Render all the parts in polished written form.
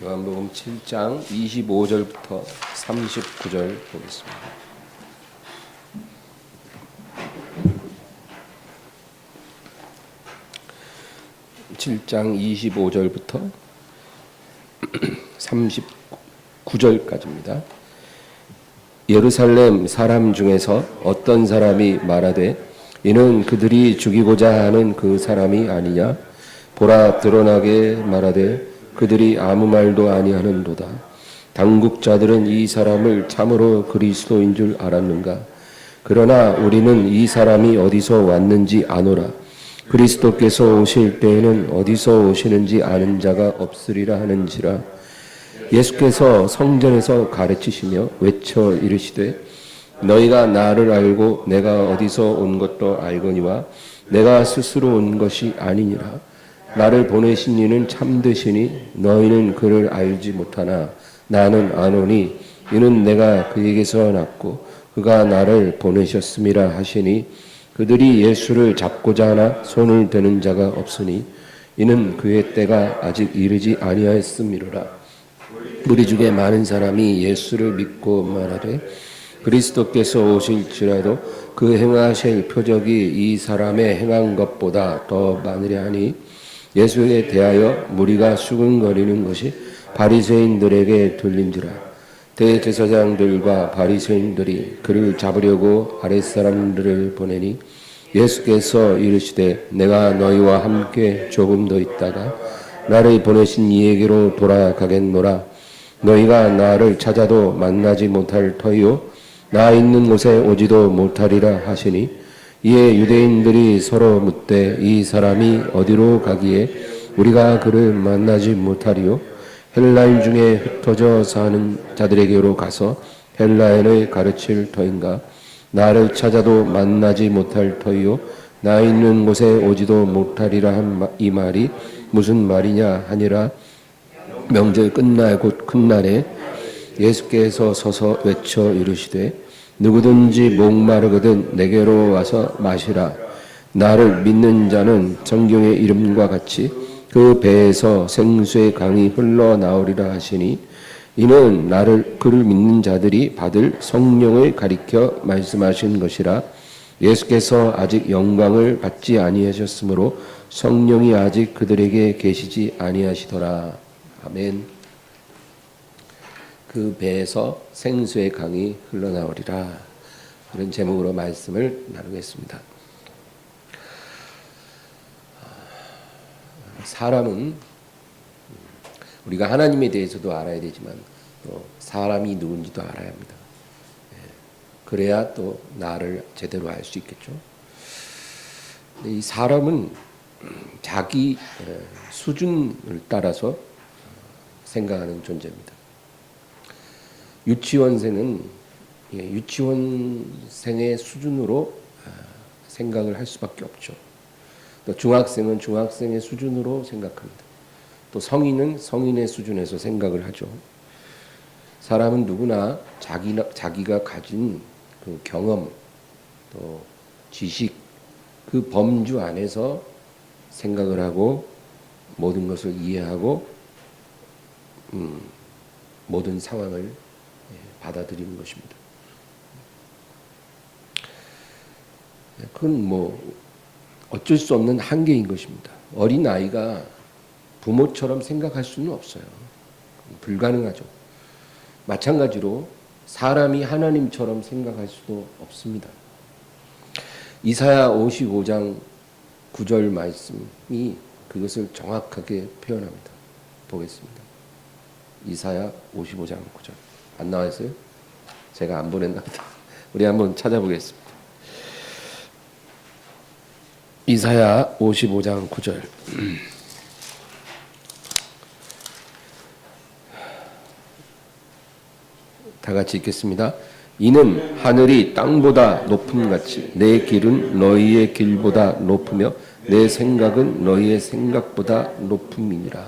요한복음 7장 25절부터 39절 보겠습니다. (7장 25절부터) 39절까지입니다. 예루살렘 사람 중에서 어떤 사람이 말하되 이는 그들이 죽이고자 하는 그 사람이 아니냐. 보라, 드러나게 말하되 그들이 아무 말도 아니하는도다. 당국자들은 이 사람을 참으로 그리스도인 줄 알았는가. 그러나 우리는 이 사람이 어디서 왔는지 아노라. 그리스도께서 오실 때에는 어디서 오시는지 아는 자가 없으리라 하는지라. 예수께서 성전에서 가르치시며 외쳐 이르시되 너희가 나를 알고 내가 어디서 온 것도 알거니와 내가 스스로 온 것이 아니니라. 나를 보내신 이는 참되시니 너희는 그를 알지 못하나 나는 아노니 이는 내가 그에게서 났고 그가 나를 보내셨음이라 하시니 그들이 예수를 잡고자 하나 손을 대는 자가 없으니 이는 그의 때가 아직 이르지 아니하였음이로라. 우리 중에 많은 사람이 예수를 믿고 말하되 그리스도께서 오실지라도 그 행하실 표적이 이 사람의 행한 것보다 더 많으려 하니 예수에 대하여 무리가 수근거리는 것이 바리새인들에게 들린지라. 대제사장들과 바리새인들이 그를 잡으려고 아랫사람들을 보내니 예수께서 이르시되 내가 너희와 함께 조금 더 있다가 나를 보내신 이에게로 돌아가겠노라. 너희가 나를 찾아도 만나지 못할 터이요 나 있는 곳에 오지도 못하리라 하시니 이에 유대인들이 서로 묻되 이 사람이 어디로 가기에 우리가 그를 만나지 못하리요. 헬라인 중에 흩어져 사는 자들에게로 가서 헬라인을 가르칠 터인가. 나를 찾아도 만나지 못할 터이요 나 있는 곳에 오지도 못하리라 한 이 말이 무슨 말이냐 하니라. 명절 끝날 곧 큰 날에 예수께서 서서 외쳐 이르시되 누구든지 목마르거든 내게로 와서 마시라. 나를 믿는 자는 성경의 이름과 같이 그 배에서 생수의 강이 흘러나오리라 하시니 이는 그를 믿는 자들이 받을 성령을 가리켜 말씀하신 것이라. 예수께서 아직 영광을 받지 아니하셨으므로 성령이 아직 그들에게 계시지 아니하시더라. 아멘. 그 배에서 생수의 강이 흘러나오리라. 그런 제목으로 말씀을 나누겠습니다. 사람은 우리가 하나님에 대해서도 알아야 되지만 또 사람이 누군지도 알아야 합니다. 그래야 또 나를 제대로 알 수 있겠죠. 이 사람은 자기 수준을 따라서 생각하는 존재입니다. 유치원생은 유치원생의 수준으로 생각을 할 수밖에 없죠. 또 중학생은 중학생의 수준으로 생각합니다. 또 성인은 성인의 수준에서 생각을 하죠. 사람은 누구나 자기가 가진 그 경험, 또 지식, 그 범주 안에서 생각을 하고 모든 것을 이해하고 모든 상황을 받아들이는 것입니다. 그건 어쩔 수 없는 한계인 것입니다. 어린 아이가 부모처럼 생각할 수는 없어요. 불가능하죠. 마찬가지로 사람이 하나님처럼 생각할 수도 없습니다. 이사야 55장 9절 말씀이 그것을 정확하게 표현합니다. 보겠습니다. 이사야 55장 9절. 안 나와 있어요? 제가 안 보냈나 보다. 우리 한번 찾아보겠습니다. 이사야 55장 9절. 다 같이 읽겠습니다. 이는 하늘이 땅보다 높음같이 내 길은 너희의 길보다 높으며 내 생각은 너희의 생각보다 높음이니라.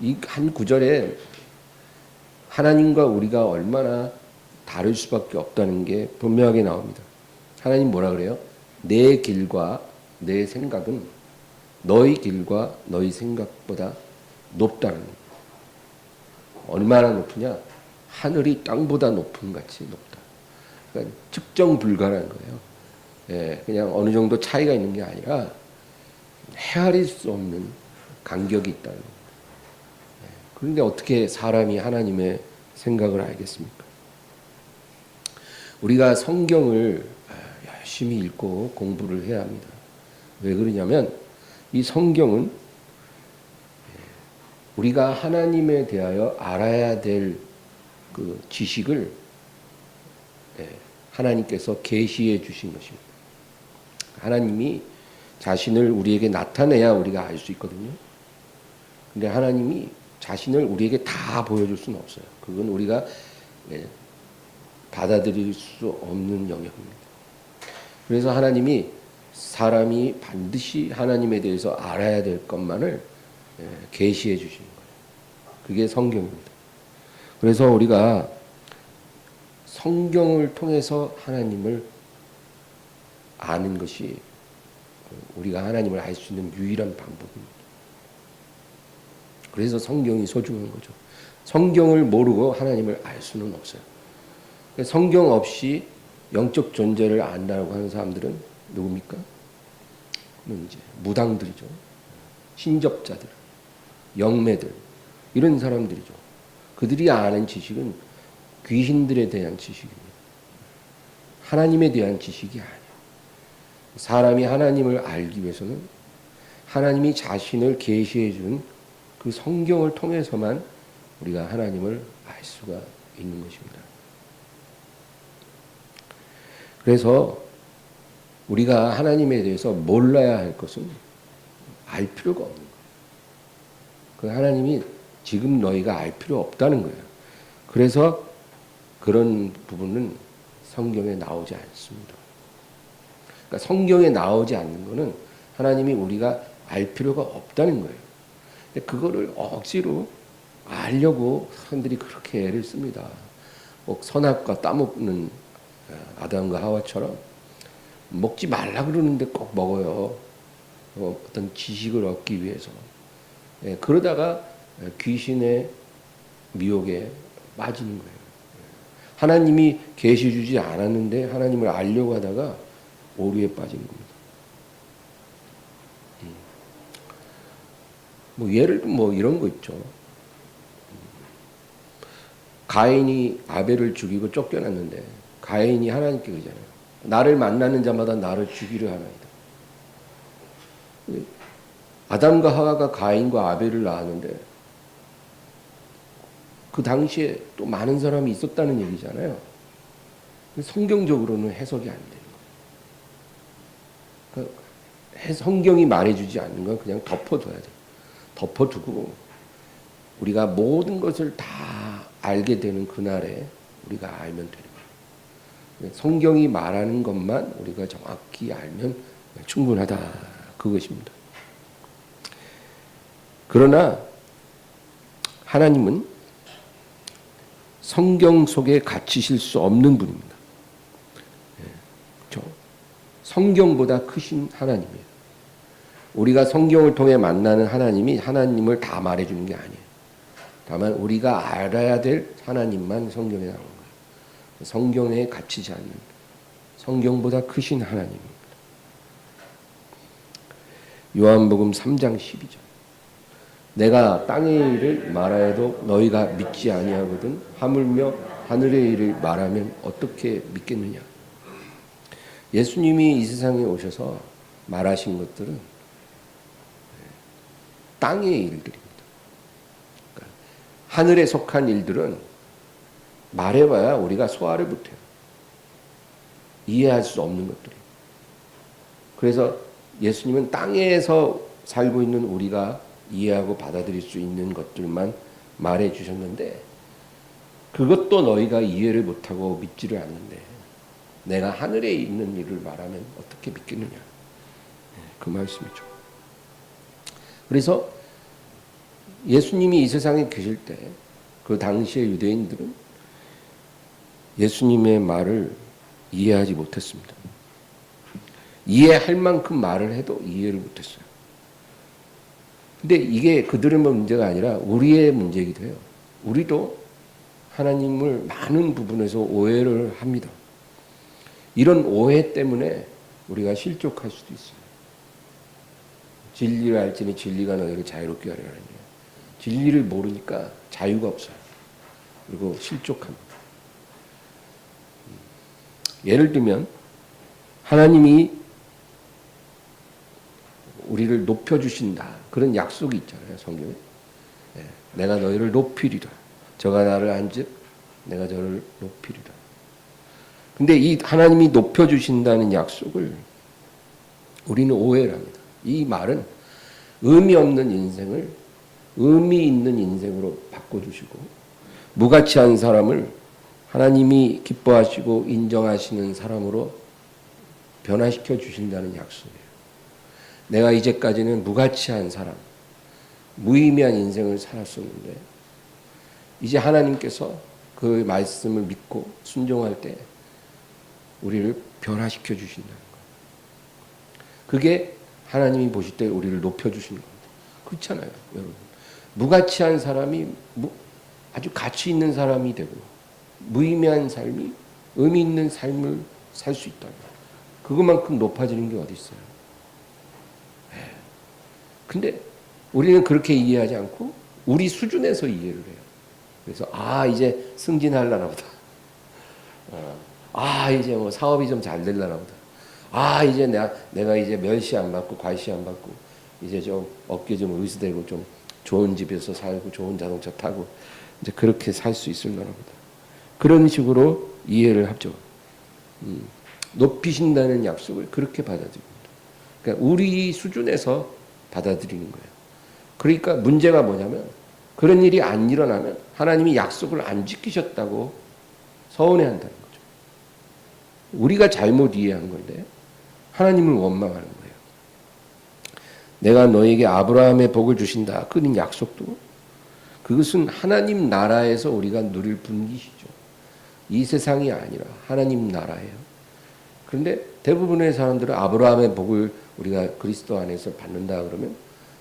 이 한 구절에 하나님과 우리가 얼마나 다를 수밖에 없다는 게 분명하게 나옵니다. 하나님 뭐라 그래요? 내 길과 내 생각은 너희 길과 너희 생각보다 높다는 거예요. 얼마나 높으냐? 하늘이 땅보다 높은 같이 높다. 그러니까 측정 불가라는 거예요. 예, 그냥 어느 정도 차이가 있는 게 아니라 헤아릴 수 없는 간격이 있다는 거예요. 예, 그런데 어떻게 사람이 하나님의 생각을 알겠습니까? 우리가 성경을 열심히 읽고 공부를 해야 합니다. 왜 그러냐면 이 성경은 우리가 하나님에 대하여 알아야 될 그 지식을 하나님께서 계시해 주신 것입니다. 하나님이 자신을 우리에게 나타내야 우리가 알 수 있거든요. 근데 하나님이 자신을 우리에게 다 보여줄 수는 없어요. 그건 우리가 받아들일 수 없는 영역입니다. 그래서 하나님이 사람이 반드시 하나님에 대해서 알아야 될 것만을 계시해 주시는 거예요. 그게 성경입니다. 그래서 우리가 성경을 통해서 하나님을 아는 것이 우리가 하나님을 알 수 있는 유일한 방법입니다. 그래서 성경이 소중한 거죠. 성경을 모르고 하나님을 알 수는 없어요. 성경 없이 영적 존재를 안다고 하는 사람들은 누굽니까? 그건 이제 무당들이죠. 신접자들, 영매들, 이런 사람들이죠. 그들이 아는 지식은 귀신들에 대한 지식입니다. 하나님에 대한 지식이 아니에요. 사람이 하나님을 알기 위해서는 하나님이 자신을 계시해 준 그 성경을 통해서만 우리가 하나님을 알 수가 있는 것입니다. 그래서 우리가 하나님에 대해서 몰라야 할 것은 알 필요가 없는 거예요. 그 하나님이 지금 너희가 알 필요 없다는 거예요. 그래서 그런 부분은 성경에 나오지 않습니다. 그러니까 성경에 나오지 않는 것은 하나님이 우리가 알 필요가 없다는 거예요. 근데 그거를 억지로 알려고 사람들이 그렇게 애를 씁니다. 꼭 선악과 따먹는 아담과 하와처럼 먹지 말라 그러는데 꼭 먹어요. 어떤 지식을 얻기 위해서. 그러다가 귀신의 미혹에 빠지는 거예요. 하나님이 계시 주지 않았는데 하나님을 알려고 하다가 오류에 빠지는 겁니다. 예를 들면 이런 거 있죠. 가인이 아벨을 죽이고 쫓겨났는데 가인이 하나님께 그러잖아요. 나를 만나는 자마다 나를 죽이려 하나이다. 아담과 하와가 가인과 아벨을 낳았는데 그 당시에 또 많은 사람이 있었다는 얘기잖아요. 성경적으로는 해석이 안 돼요. 성경이 말해주지 않는 건 그냥 덮어둬야 돼요. 덮어두고 우리가 모든 것을 다 알게 되는 그날에 우리가 알면 되는 거예요. 성경이 말하는 것만 우리가 정확히 알면 충분하다. 그것입니다. 그러나 하나님은 성경 속에 갇히실 수 없는 분입니다. 그렇죠? 성경보다 크신 하나님이에요. 우리가 성경을 통해 만나는 하나님이 하나님을 다 말해주는 게 아니에요. 다만 우리가 알아야 될 하나님만 성경에 나오는 거예요. 성경에 갇히지 않는 성경보다 크신 하나님입니다. 요한복음 3장 12절. 내가 땅의 일을 말하여도 너희가 믿지 아니하거든 하물며 하늘의 일을 말하면 어떻게 믿겠느냐. 예수님이 이 세상에 오셔서 말하신 것들은 땅의 일들입니다. 그러니까 하늘에 속한 일들은 말해봐야 우리가 소화를 못해요. 이해할 수 없는 것들이에요. 그래서 예수님은 땅에서 살고 있는 우리가 이해하고 받아들일 수 있는 것들만 말해 주셨는데 그것도 너희가 이해를 못하고 믿지를 않는데 내가 하늘에 있는 일을 말하면 어떻게 믿겠느냐. 그 말씀이죠. 그래서 예수님이 이 세상에 계실 때 그 당시의 유대인들은 예수님의 말을 이해하지 못했습니다. 이해할 만큼 말을 해도 이해를 못했어요. 근데 이게 그들의 문제가 아니라 우리의 문제이기도 해요. 우리도 하나님을 많은 부분에서 오해를 합니다. 이런 오해 때문에 우리가 실족할 수도 있어요. 진리를 알지니 진리가 너희를 자유롭게 하리라 하느니라. 진리를 모르니까 자유가 없어요. 그리고 실족합니다. 예를 들면 하나님이 우리를 높여주신다. 그런 약속이 있잖아요. 성경에. 내가 너희를 높이리라. 저가 나를 안즉 내가 저를 높이리라. 근데 이 하나님이 높여주신다는 약속을 우리는 오해를 합니다. 이 말은 의미 없는 인생을 의미 있는 인생으로 바꿔주시고 무가치한 사람을 하나님이 기뻐하시고 인정하시는 사람으로 변화시켜 주신다는 약속이에요. 내가 이제까지는 무가치한 사람, 무의미한 인생을 살았었는데 이제 하나님께서 그 말씀을 믿고 순종할 때 우리를 변화시켜 주신다는 거예요. 그게 하나님이 보실 때 우리를 높여주시는 겁니다. 그렇잖아요, 여러분. 무가치한 사람이 아주 가치 있는 사람이 되고 무의미한 삶이 의미 있는 삶을 살 수 있다. 그것만큼 높아지는 게 어디 있어요? 근데 우리는 그렇게 이해하지 않고 우리 수준에서 이해를 해요. 그래서 이제 승진하려나 보다. 이제 뭐 사업이 좀 잘 되려나 보다. 이제 내가 이제 멸시 안 받고 과시 안 받고 이제 좀 어깨 좀 의수되고 좀 좋은 집에서 살고 좋은 자동차 타고 이제 그렇게 살 수 있을려나 보다. 그런 식으로 이해를 하죠. 높이신다는 약속을 그렇게 받아들입니다. 그러니까 우리 수준에서 받아들이는 거예요. 그러니까 문제가 뭐냐면 그런 일이 안 일어나면 하나님이 약속을 안 지키셨다고 서운해한다는 거죠. 우리가 잘못 이해한 건데 하나님을 원망하는 거예요. 내가 너에게 아브라함의 복을 주신다. 그런 약속도 그것은 하나님 나라에서 우리가 누릴 분이시죠. 이 세상이 아니라 하나님 나라예요. 그런데 대부분의 사람들은 아브라함의 복을 우리가 그리스도 안에서 받는다 그러면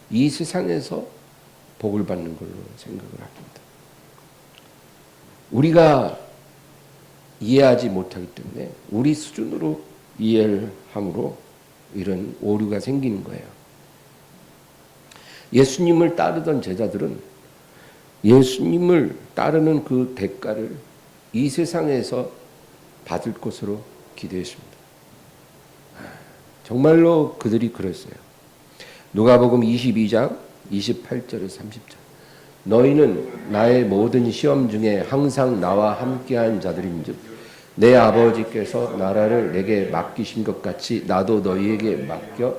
이 세상에서 복을 받는 걸로 생각을 합니다. 우리가 이해하지 못하기 때문에 우리 수준으로 이해를 함으로 이런 오류가 생기는 거예요. 예수님을 따르던 제자들은 예수님을 따르는 그 대가를 이 세상에서 받을 것으로 기대했습니다. 정말로 그들이 그랬어요. 누가복음 22장 28절에서 30절. 너희는 나의 모든 시험 중에 항상 나와 함께한 자들인즉 내 아버지께서 나라를 내게 맡기신 것 같이 나도 너희에게 맡겨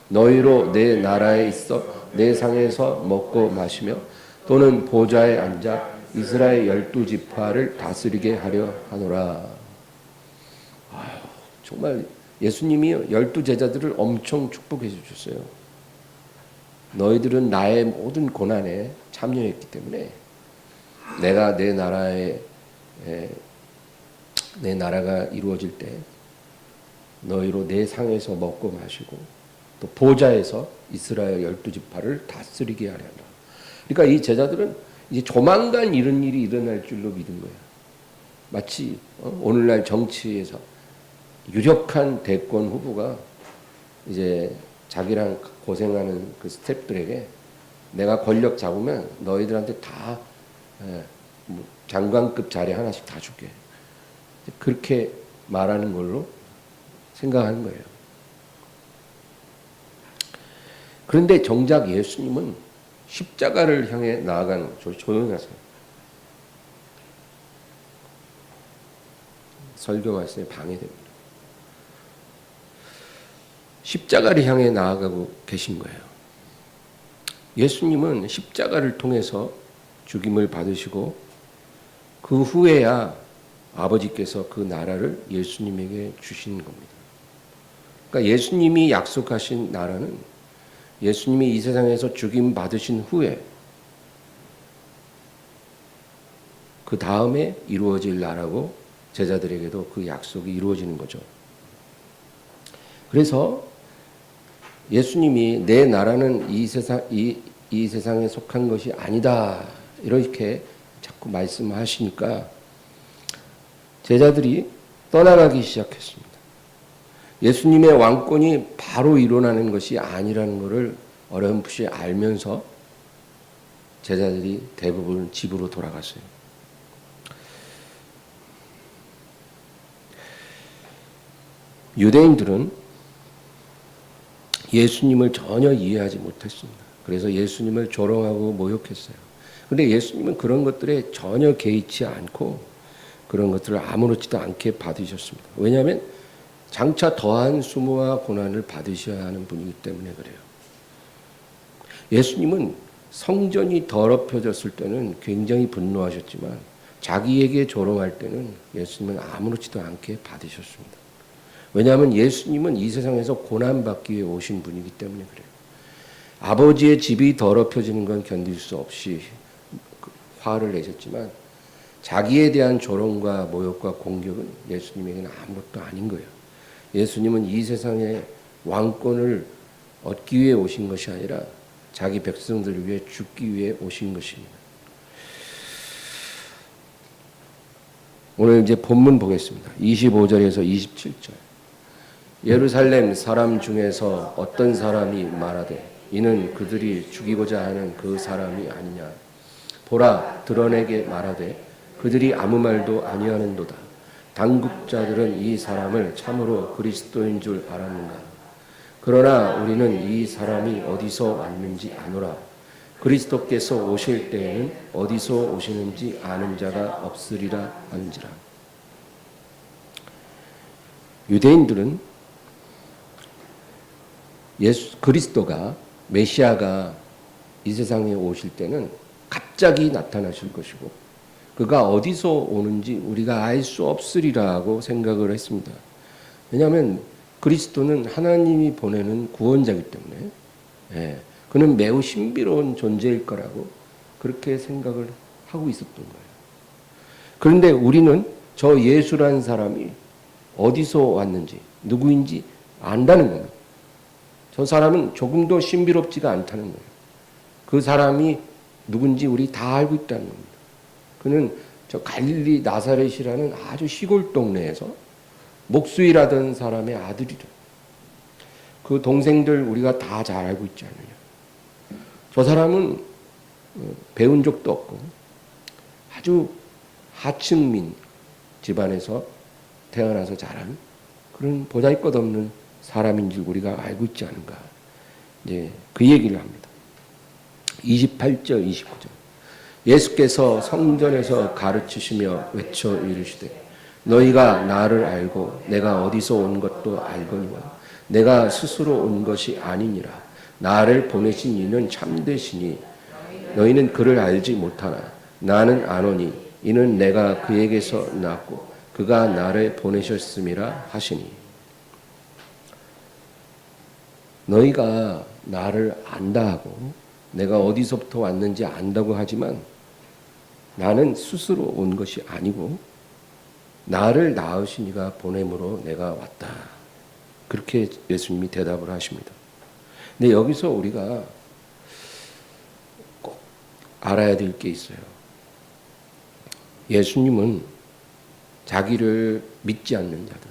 너희로 내 나라에 있어 내 상에서 먹고 마시며 또는 보좌에 앉아 이스라엘 12지파를 다스리게 하려 하노라. 정말 예수님이 12제자들을 엄청 축복해 주셨어요. 너희들은 나의 모든 고난에 참여했기 때문에 내가 내 나라가 이루어질 때 너희로 내 상에서 먹고 마시고 또 보좌에서 이스라엘 12지파를 다스리게 하려 한다. 그러니까 이 제자들은 이제 조만간 이런 일이 일어날 줄로 믿은 거예요. 마치 오늘날 정치에서 유력한 대권 후보가 이제 자기랑 고생하는 그 스태프들에게 내가 권력 잡으면 너희들한테 다 장관급 자리 하나씩 다 줄게. 그렇게 말하는 걸로 생각하는 거예요. 그런데 정작 예수님은 십자가를 향해 나아가는 거죠. 조용히 하세요. 설교 말씀에 방해됩니다. 십자가를 향해 나아가고 계신 거예요. 예수님은 십자가를 통해서 죽임을 받으시고 그 후에야 아버지께서 그 나라를 예수님에게 주신 겁니다. 그러니까 예수님이 약속하신 나라는 예수님이 이 세상에서 죽임 받으신 후에 그 다음에 이루어질 나라고 제자들에게도 그 약속이 이루어지는 거죠. 그래서 예수님이 내 나라는 이 세상 이 세상에 속한 것이 아니다. 이렇게 자꾸 말씀하시니까 제자들이 떠나가기 시작했습니다. 예수님의 왕권이 바로 일어나는 것이 아니라는 것을 어렴풋이 알면서 제자들이 대부분 집으로 돌아갔어요. 유대인들은 예수님을 전혀 이해하지 못했습니다. 그래서 예수님을 조롱하고 모욕했어요. 그런데 예수님은 그런 것들에 전혀 개의치 않고 그런 것들을 아무렇지도 않게 받으셨습니다. 왜냐하면 장차 더한 수모와 고난을 받으셔야 하는 분이기 때문에 그래요. 예수님은 성전이 더럽혀졌을 때는 굉장히 분노하셨지만 자기에게 조롱할 때는 예수님은 아무렇지도 않게 받으셨습니다. 왜냐하면 예수님은 이 세상에서 고난받기 위해 오신 분이기 때문에 그래요. 아버지의 집이 더럽혀지는 건 견딜 수 없이 화를 내셨지만 자기에 대한 조롱과 모욕과 공격은 예수님에게는 아무것도 아닌 거예요. 예수님은 이 세상의 왕권을 얻기 위해 오신 것이 아니라 자기 백성들을 위해 죽기 위해 오신 것입니다. 오늘 이제 본문 보겠습니다. 25절에서 27절. 예루살렘 사람 중에서 어떤 사람이 말하되 이는 그들이 죽이고자 하는 그 사람이 아니냐. 보라, 드러내게 말하되 그들이 아무 말도 아니하는도다. 당국자들은 이 사람을 참으로 그리스도인 줄 알았는가. 그러나 우리는 이 사람이 어디서 왔는지 아노라. 그리스도께서 오실 때에는 어디서 오시는지 아는 자가 없으리라 하는지라. 유대인들은 그리스도가 메시아가 이 세상에 오실 때는 갑자기 나타나실 것이고 그가 어디서 오는지 우리가 알 수 없으리라고 생각을 했습니다. 왜냐하면 그리스도는 하나님이 보내는 구원자이기 때문에 그는 매우 신비로운 존재일 거라고 그렇게 생각을 하고 있었던 거예요. 그런데 우리는 저 예수라는 사람이 어디서 왔는지 누구인지 안다는 겁니다. 저 사람은 조금도 신비롭지가 않다는 거예요. 그 사람이 누군지 우리 다 알고 있다는 겁니다. 그는 저 갈릴리 나사렛이라는 아주 시골 동네에서 목수일하던 사람의 아들이래. 그 동생들 우리가 다 잘 알고 있지 않느냐. 저 사람은 배운 적도 없고 아주 하층민 집안에서 태어나서 자란 그런 보잘것없는 사람인 줄 우리가 알고 있지 않은가. 이제 그 얘기를 합니다. 28절, 29절. 예수께서 성전에서 가르치시며 외쳐 이르시되 너희가 나를 알고 내가 어디서 온 것도 알거니와 내가 스스로 온 것이 아니니라. 나를 보내신 이는 참되시니 너희는 그를 알지 못하나 나는 아노니 이는 내가 그에게서 났고 그가 나를 보내셨음이라 하시니. 너희가 나를 안다 하고 내가 어디서부터 왔는지 안다고 하지만 나는 스스로 온 것이 아니고 나를 낳으신 이가 보냄으로 내가 왔다. 그렇게 예수님이 대답을 하십니다. 근데 여기서 우리가 꼭 알아야 될 게 있어요. 예수님은 자기를 믿지 않는 자들,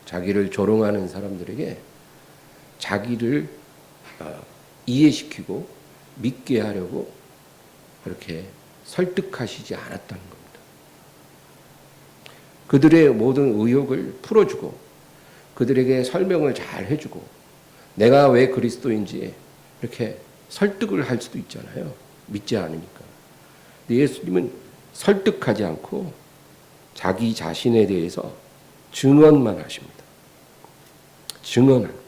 자기를 조롱하는 사람들에게 자기를 이해시키고 믿게 하려고 그렇게 설득하시지 않았다는 겁니다. 그들의 모든 의혹을 풀어주고 그들에게 설명을 잘 해주고 내가 왜 그리스도인지 이렇게 설득을 할 수도 있잖아요. 믿지 않으니까. 근데 예수님은 설득하지 않고 자기 자신에 대해서 증언만 하십니다. 증언하는.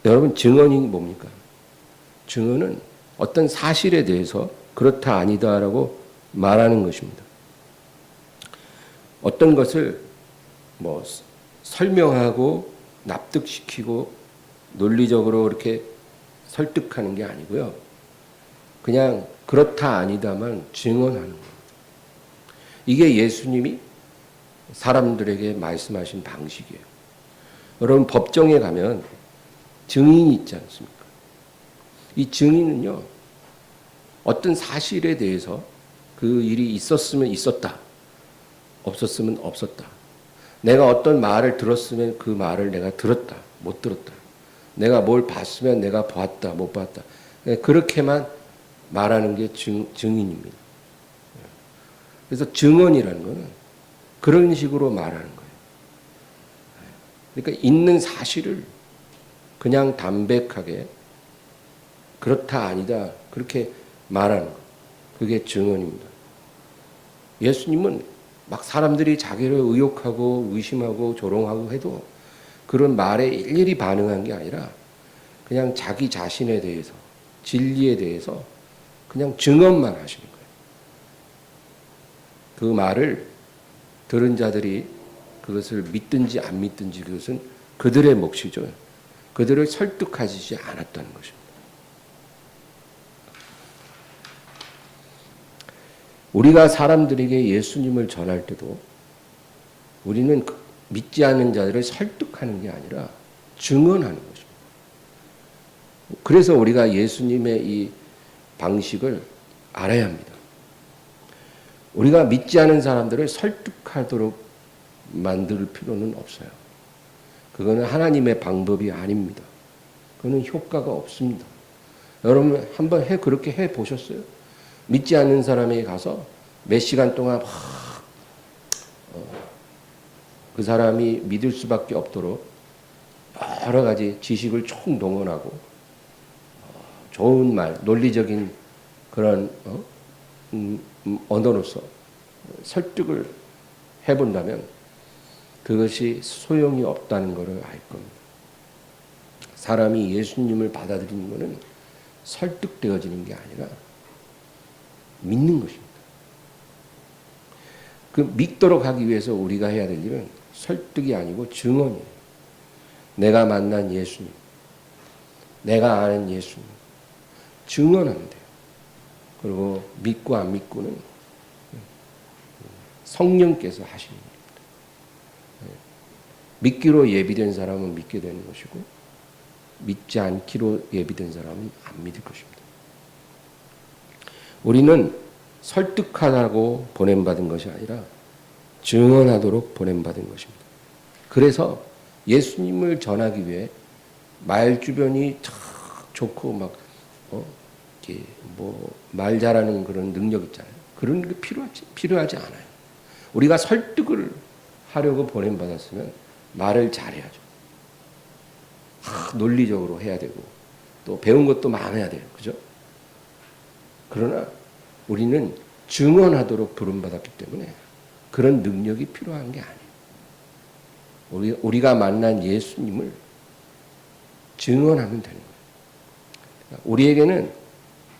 여러분, 증언이 뭡니까? 증언은 어떤 사실에 대해서 그렇다 아니다라고 말하는 것입니다. 어떤 것을 설명하고 납득시키고 논리적으로 이렇게 설득하는 게 아니고요. 그냥 그렇다 아니다만 증언하는 겁니다. 이게 예수님이 사람들에게 말씀하신 방식이에요. 여러분, 법정에 가면 증인이 있지 않습니까? 이 증인은요, 어떤 사실에 대해서 그 일이 있었으면 있었다, 없었으면 없었다. 내가 어떤 말을 들었으면 그 말을 내가 들었다, 못 들었다. 내가 뭘 봤으면 내가 봤다, 못 봤다. 그렇게만 말하는 게 증인입니다. 그래서 증언이라는 거는 그런 식으로 말하는 거예요. 그러니까 있는 사실을 그냥 담백하게 그렇다 아니다 그렇게 말하는 거. 그게 증언입니다. 예수님은 막 사람들이 자기를 의혹하고 의심하고 조롱하고 해도 그런 말에 일일이 반응한 게 아니라 그냥 자기 자신에 대해서 진리에 대해서 그냥 증언만 하시는 거예요. 그 말을 들은 자들이 그것을 믿든지 안 믿든지 그것은 그들의 몫이죠. 그들을 설득하시지 않았다는 것입니다. 우리가 사람들에게 예수님을 전할 때도 우리는 믿지 않는 자들을 설득하는 게 아니라 증언하는 것입니다. 그래서 우리가 예수님의 이 방식을 알아야 합니다. 우리가 믿지 않은 사람들을 설득하도록 만들 필요는 없어요. 그거는 하나님의 방법이 아닙니다. 그거는 효과가 없습니다. 여러분 한번 그렇게 해 보셨어요? 믿지 않는 사람에게 가서 몇 시간 동안 그 사람이 믿을 수밖에 없도록 여러 가지 지식을 총동원하고 좋은 말, 논리적인 그런 언어로서 설득을 해본다면 그것이 소용이 없다는 것을 알 겁니다. 사람이 예수님을 받아들이는 것은 설득되어지는 게 아니라 믿는 것입니다. 그 믿도록 하기 위해서 우리가 해야 될 일은 설득이 아니고 증언이에요. 내가 만난 예수님, 내가 아는 예수님, 증언하면 돼요. 그리고 믿고 안 믿고는 성령께서 하시는 일입니다. 믿기로 예비된 사람은 믿게 되는 것이고 믿지 않기로 예비된 사람은 안 믿을 것입니다. 우리는 설득하라고 보냄받은 것이 아니라 증언하도록 보냄받은 것입니다. 그래서 예수님을 전하기 위해 말 주변이 참 좋고 막 말 잘하는 그런 능력 있잖아요. 그런 게 필요하지 않아요. 우리가 설득을 하려고 보냄받았으면 말을 잘해야죠. 논리적으로 해야 되고 또 배운 것도 많아야 돼요. 그죠? 그러나 우리는 증언하도록 부름받았기 때문에 그런 능력이 필요한 게 아니에요. 우리가 만난 예수님을 증언하면 되는 거예요. 우리에게는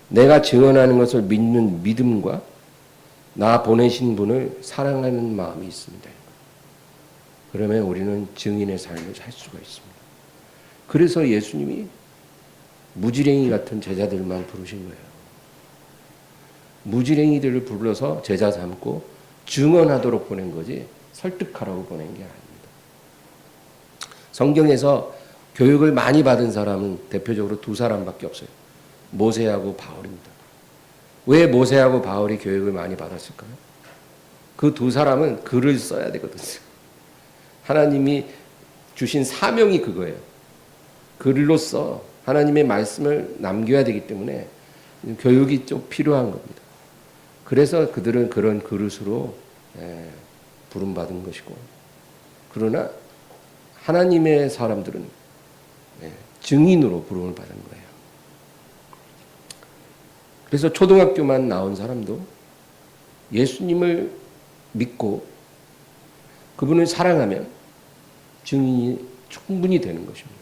내가 증언하는 것을 믿는 믿음과 나 보내신 분을 사랑하는 마음이 있습니다. 그러면 우리는 증인의 삶을 살 수가 있습니다. 그래서 예수님이 무지랭이 같은 제자들만 부르신 거예요. 무지랭이들을 불러서 제자 삼고 증언하도록 보낸 거지 설득하라고 보낸 게 아닙니다. 성경에서 교육을 많이 받은 사람은 대표적으로 두 사람밖에 없어요. 모세하고 바울입니다. 왜 모세하고 바울이 교육을 많이 받았을까요? 그 두 사람은 글을 써야 되거든요. 하나님이 주신 사명이 그거예요. 글로써 하나님의 말씀을 남겨야 되기 때문에 교육이 좀 필요한 겁니다. 그래서 그들은 그런 그릇으로 부름받은 것이고, 그러나 하나님의 사람들은 증인으로 부름을 받은 거예요. 그래서 초등학교만 나온 사람도 예수님을 믿고 그분을 사랑하면 증인이 충분히 되는 것입니다.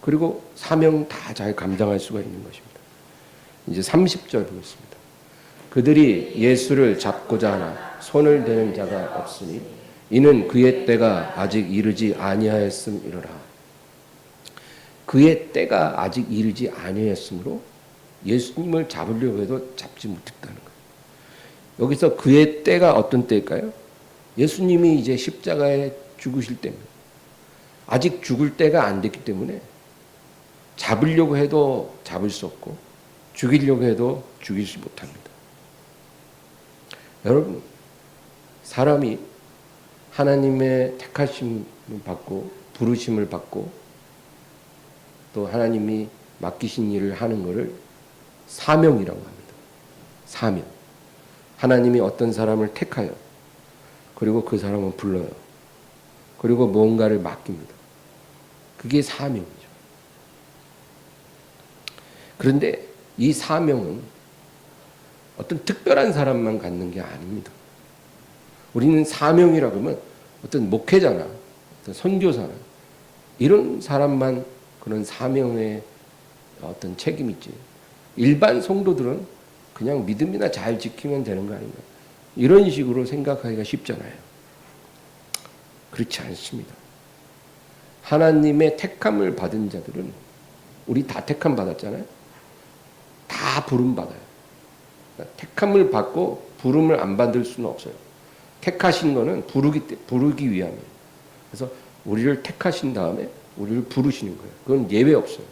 그리고 사명 다 잘 감당할 수가 있는 것입니다. 이제 30절 보겠습니다. 그들이 예수를 잡고자 하나 손을 대는 자가 없으니 이는 그의 때가 아직 이르지 아니하였음이로라. 그의 때가 아직 이르지 아니하였으므로 예수님을 잡으려고 해도 잡지 못했다는 거예요. 여기서 그의 때가 어떤 때일까요? 예수님이 이제 십자가에 죽으실 때입니다. 아직 죽을 때가 안 됐기 때문에 잡으려고 해도 잡을 수 없고 죽이려고 해도 죽이지 못합니다. 여러분, 사람이 하나님의 택하심을 받고 부르심을 받고 또 하나님이 맡기신 일을 하는 것을 사명이라고 합니다. 사명. 하나님이 어떤 사람을 택하여 그리고 그 사람을 불러요. 그리고 무언가를 맡깁니다. 그게 사명이죠. 그런데 이 사명은 어떤 특별한 사람만 갖는 게 아닙니다. 우리는 사명이라고 하면 어떤 목회자나 어떤 선교사나 이런 사람만 그런 사명의 어떤 책임이 있지. 일반 성도들은 그냥 믿음이나 잘 지키면 되는 거 아닌가. 이런 식으로 생각하기가 쉽잖아요. 그렇지 않습니다. 하나님의 택함을 받은 자들은 우리 다 택함 받았잖아요. 다 부름 받아요. 택함을 받고 부름을 안 받을 수는 없어요. 택하신 거는 부르기 위함이에요. 그래서 우리를 택하신 다음에 우리를 부르시는 거예요. 그건 예외 없어요.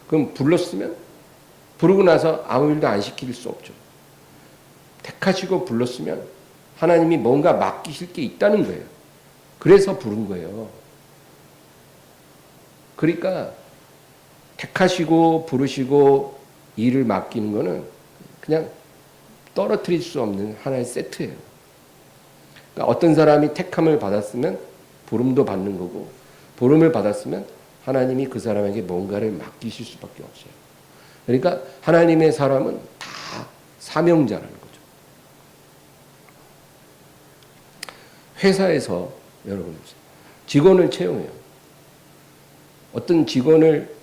그럼 불렀으면 부르고 나서 아무 일도 안 시킬 수 없죠. 택하시고 불렀으면 하나님이 뭔가 맡기실 게 있다는 거예요. 그래서 부른 거예요. 그러니까 택하시고 부르시고 일을 맡기는 거는 그냥 떨어뜨릴 수 없는 하나의 세트예요. 그러니까 어떤 사람이 택함을 받았으면 부름도 받는 거고 부름을 받았으면 하나님이 그 사람에게 뭔가를 맡기실 수밖에 없어요. 그러니까 하나님의 사람은 다 사명자라는 거죠. 회사에서 여러분 직원을 채용해요. 어떤 직원을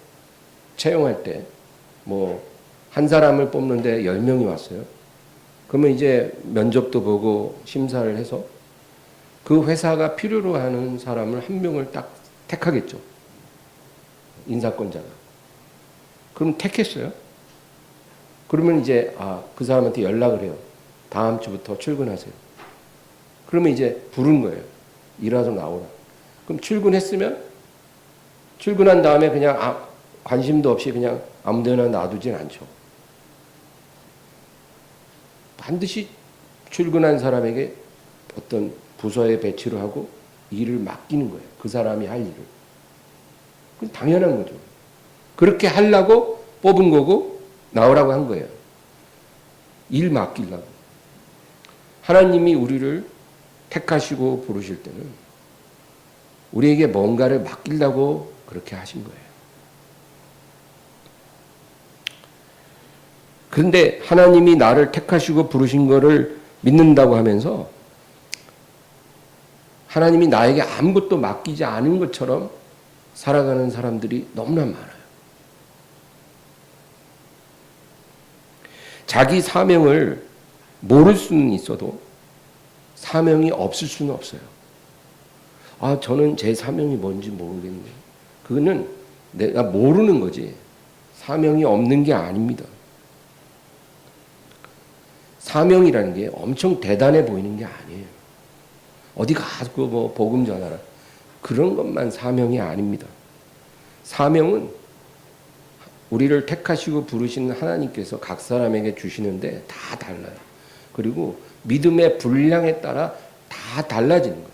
채용할 때 뭐 한 사람을 뽑는데 10명이 왔어요. 그러면 이제 면접도 보고 심사를 해서 그 회사가 필요로 하는 사람을 한 명을 딱 택하겠죠. 인사권자가. 그럼 택했어요. 그러면 이제 그 사람한테 연락을 해요. 다음 주부터 출근하세요. 그러면 이제 부른 거예요. 일하러 나오라. 그럼 출근했으면 출근한 다음에 그냥 관심도 없이 그냥 아무 데나 놔두진 않죠. 반드시 출근한 사람에게 어떤 부서에 배치를 하고 일을 맡기는 거예요. 그 사람이 할 일을. 그건 당연한 거죠. 그렇게 하려고 뽑은 거고 나오라고 한 거예요. 일 맡기려고. 하나님이 우리를 택하시고 부르실 때는 우리에게 뭔가를 맡기려고 그렇게 하신 거예요. 그런데 하나님이 나를 택하시고 부르신 거를 믿는다고 하면서 하나님이 나에게 아무것도 맡기지 않은 것처럼 살아가는 사람들이 너무나 많아요. 자기 사명을 모를 수는 있어도 사명이 없을 수는 없어요. 저는 제 사명이 뭔지 모르겠네. 그거는 내가 모르는 거지. 사명이 없는 게 아닙니다. 사명이라는 게 엄청 대단해 보이는 게 아니에요. 어디 가서 뭐 복음 전하라. 그런 것만 사명이 아닙니다. 사명은 우리를 택하시고 부르시는 하나님께서 각 사람에게 주시는데 다 달라요. 그리고 믿음의 분량에 따라 다 달라지는 거예요.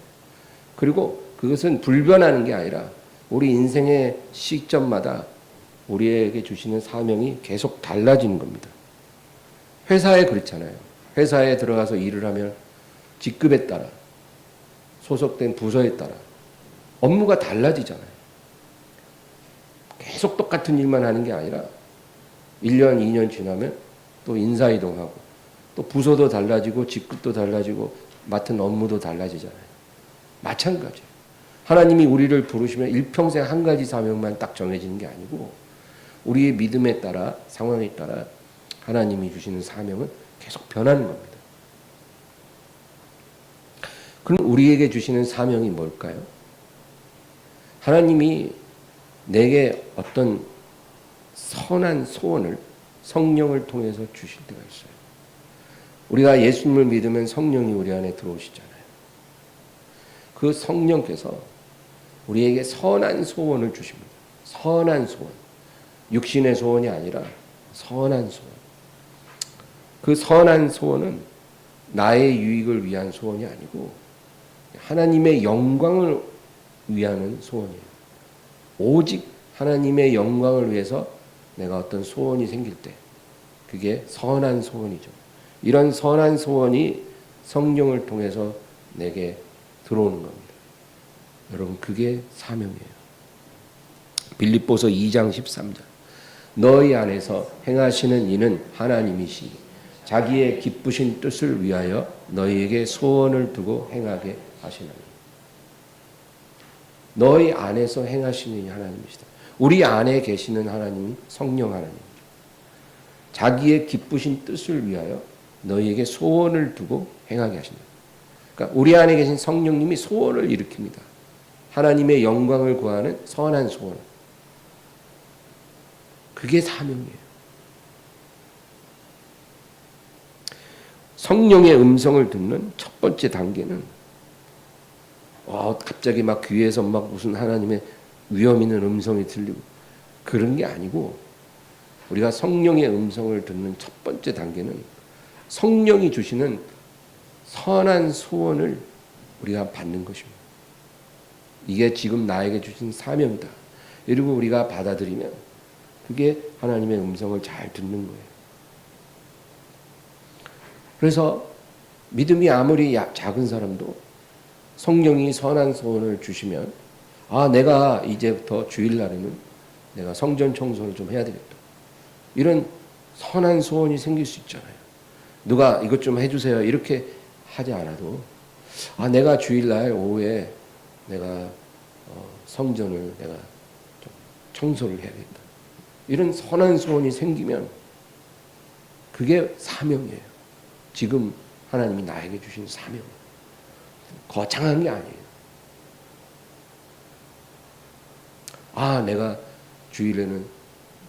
그리고 그것은 불변하는 게 아니라 우리 인생의 시점마다 우리에게 주시는 사명이 계속 달라지는 겁니다. 회사에 그렇잖아요. 회사에 들어가서 일을 하면 직급에 따라 소속된 부서에 따라 업무가 달라지잖아요. 계속 똑같은 일만 하는 게 아니라 1년, 2년 지나면 또 인사이동하고 또 부서도 달라지고 직급도 달라지고 맡은 업무도 달라지잖아요. 마찬가지예요. 하나님이 우리를 부르시면 일평생 한 가지 사명만 딱 정해지는 게 아니고 우리의 믿음에 따라 상황에 따라 하나님이 주시는 사명은 계속 변하는 겁니다. 그럼 우리에게 주시는 사명이 뭘까요? 하나님이 내게 어떤 선한 소원을 성령을 통해서 주실 때가 있어요. 우리가 예수님을 믿으면 성령이 우리 안에 들어오시잖아요. 그 성령께서 우리에게 선한 소원을 주십니다. 선한 소원. 육신의 소원이 아니라 선한 소원. 그 선한 소원은 나의 유익을 위한 소원이 아니고 하나님의 영광을 위하는 소원이에요. 오직 하나님의 영광을 위해서 내가 어떤 소원이 생길 때 그게 선한 소원이죠. 이런 선한 소원이 성령을 통해서 내게 들어오는 겁니다. 여러분, 그게 사명이에요. 빌립보서 2장 13절. 너희 안에서 행하시는 이는 하나님이시니 자기의 기쁘신 뜻을 위하여 너희에게 소원을 두고 행하게 하시나니. 너희 안에서 행하시는 이 하나님이시다. 우리 안에 계시는 하나님이 성령 하나님이죠. 자기의 기쁘신 뜻을 위하여 너희에게 소원을 두고 행하게 하신다. 그러니까 우리 안에 계신 성령님이 소원을 일으킵니다. 하나님의 영광을 구하는 선한 소원. 그게 사명이에요. 성령의 음성을 듣는 첫 번째 단계는 갑자기 막 귀에서 막 무슨 하나님의 위험 있는 음성이 들리고 그런 게 아니고, 우리가 성령의 음성을 듣는 첫 번째 단계는 성령이 주시는 선한 소원을 우리가 받는 것입니다. 이게 지금 나에게 주신 사명이다. 그리고 우리가 받아들이면 그게 하나님의 음성을 잘 듣는 거예요. 그래서 믿음이 아무리 작은 사람도 성령이 선한 소원을 주시면 내가 이제부터 주일날에는 내가 성전 청소를 좀 해야 되겠다. 이런 선한 소원이 생길 수 있잖아요. 누가 이것 좀 해주세요 이렇게 하지 않아도 내가 주일날 오후에 내가 성전을 내가 좀 청소를 해야겠다. 이런 선한 소원이 생기면 그게 사명이에요. 지금 하나님이 나에게 주신 사명. 거창한 게 아니에요. 내가 주일에는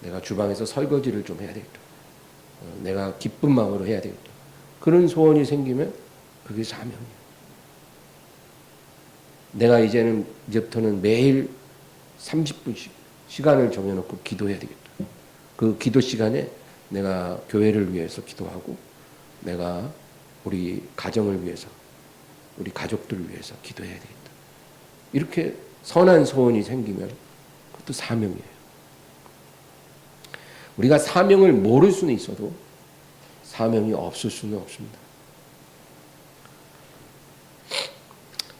내가 주방에서 설거지를 좀 해야 되겠다. 내가 기쁜 마음으로 해야 되겠다. 그런 소원이 생기면 그게 사명이에요. 내가 이제부터는 매일 30분씩 시간을 정해놓고 기도해야 되겠다. 그 기도 시간에 내가 교회를 위해서 기도하고 내가 우리 가정을 위해서 우리 가족들을 위해서 기도해야 되겠다. 이렇게 선한 소원이 생기면 그것도 사명이에요. 우리가 사명을 모를 수는 있어도 사명이 없을 수는 없습니다.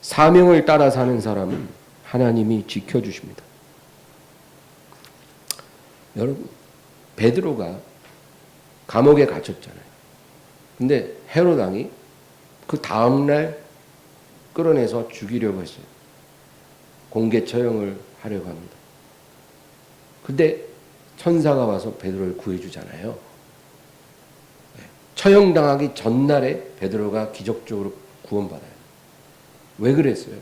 사명을 따라 사는 사람은 하나님이 지켜주십니다. 여러분, 베드로가 감옥에 갇혔잖아요. 근데 헤롯 왕이 그 다음날 끌어내서 죽이려고 했어요. 공개 처형을 하려고 합니다. 근데 천사가 와서 베드로를 구해주잖아요. 처형당하기 전날에 베드로가 기적적으로 구원받아요. 왜 그랬어요?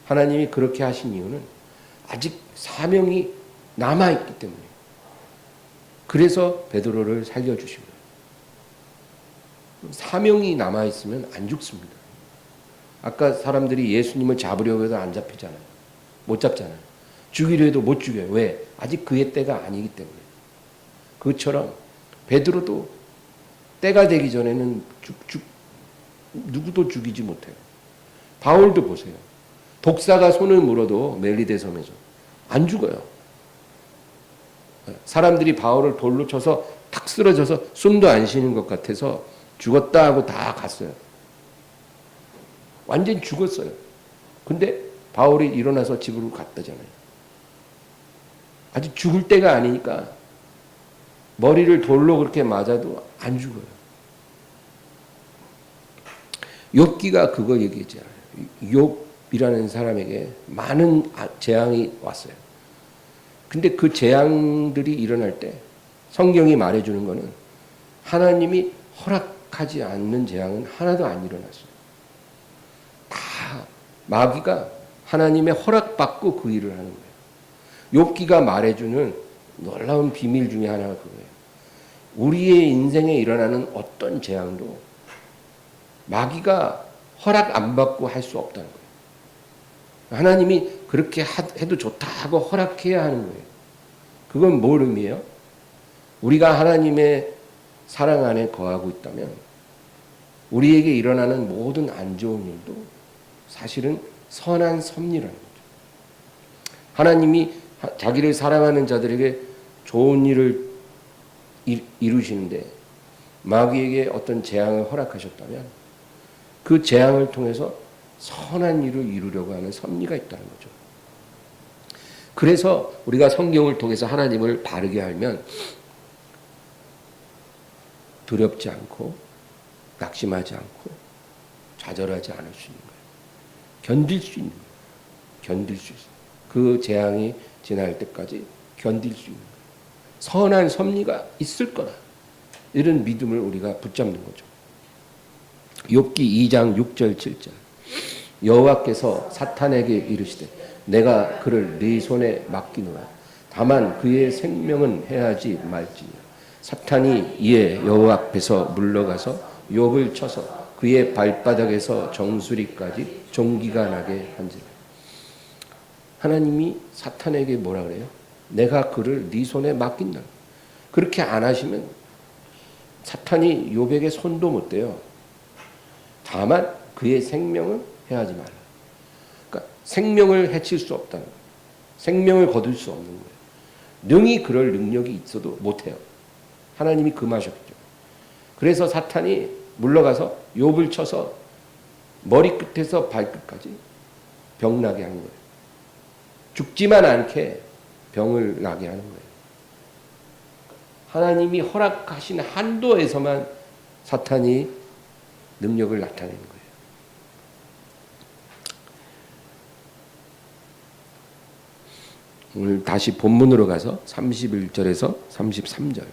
하나님이 그렇게 하신 이유는 아직 사명이 남아있기 때문이에요. 그래서 베드로를 살려주십니다. 사명이 남아있으면 안 죽습니다. 아까 사람들이 예수님을 잡으려고 해도 안 잡히잖아요. 못 잡잖아요. 죽이려 해도 못 죽여요. 왜? 아직 그의 때가 아니기 때문에. 그것처럼 베드로도 때가 되기 전에는 누구도 죽이지 못해요. 바울도 보세요. 독사가 손을 물어도 멜리데 섬에서 안 죽어요. 사람들이 바울을 돌로 쳐서 탁 쓰러져서 숨도 안 쉬는 것 같아서 죽었다 하고 다 갔어요. 완전히 죽었어요. 근데 바울이 일어나서 집으로 갔다잖아요. 아직 죽을 때가 아니니까 머리를 돌로 그렇게 맞아도 안 죽어요. 욥기가 그거 얘기했잖아요. 욥이라는 사람에게 많은 재앙이 왔어요. 근데 그 재앙들이 일어날 때 성경이 말해주는 거는 하나님이 허락하지 않는 재앙은 하나도 안 일어났어요. 다 마귀가 하나님의 허락받고 그 일을 하는 거예요. 욥기가 말해주는 놀라운 비밀 중에 하나가 그거예요. 우리의 인생에 일어나는 어떤 재앙도 마귀가 허락 안 받고 할 수 없다는 거예요. 하나님이 그렇게 해도 좋다 하고 허락해야 하는 거예요. 그건 뭘 의미해요? 우리가 하나님의 사랑 안에 거하고 있다면 우리에게 일어나는 모든 안 좋은 일도 사실은 선한 섭리라는 거죠. 하나님이 자기를 사랑하는 자들에게 좋은 일을 이루시는데 마귀에게 어떤 재앙을 허락하셨다면 그 재앙을 통해서 선한 일을 이루려고 하는 섭리가 있다는 거죠. 그래서 우리가 성경을 통해서 하나님을 바르게 알면 두렵지 않고 낙심하지 않고 좌절하지 않을 수 있는 거예요. 견딜 수 있는 거예요. 견딜 수 있어요. 그 재앙이 지날 때까지 견딜 수 있는 거예요. 선한 섭리가 있을 거라. 이런 믿음을 우리가 붙잡는 거죠. 욥기 2장 6절 7절 여호와께서 사탄에게 이르시되 내가 그를 네 손에 맡기노라. 다만 그의 생명은 해하지 말지니라. 사탄이 이에 여호와 앞에서 물러가서 욥을 쳐서 그의 발바닥에서 정수리까지 종기가 나게 한지라. 하나님이 사탄에게 뭐라 그래요? 내가 그를 네 손에 맡긴다. 그렇게 안 하시면 사탄이 욥에게 손도 못 대요. 다만 그의 생명은 해하지 말라. 그러니까 생명을 해칠 수 없다는 거예요. 생명을 거둘 수 없는 거예요. 능히 그럴 능력이 있어도 못해요. 하나님이 금하셨죠. 그래서 사탄이 물러가서 욥을 쳐서 머리끝에서 발끝까지 병나게 하는 거예요. 죽지만 않게 병을 나게 하는 거예요. 하나님이 허락하신 한도에서만 사탄이 능력을 나타내는 거예요. 오늘 다시 본문으로 가서 31절에서 33절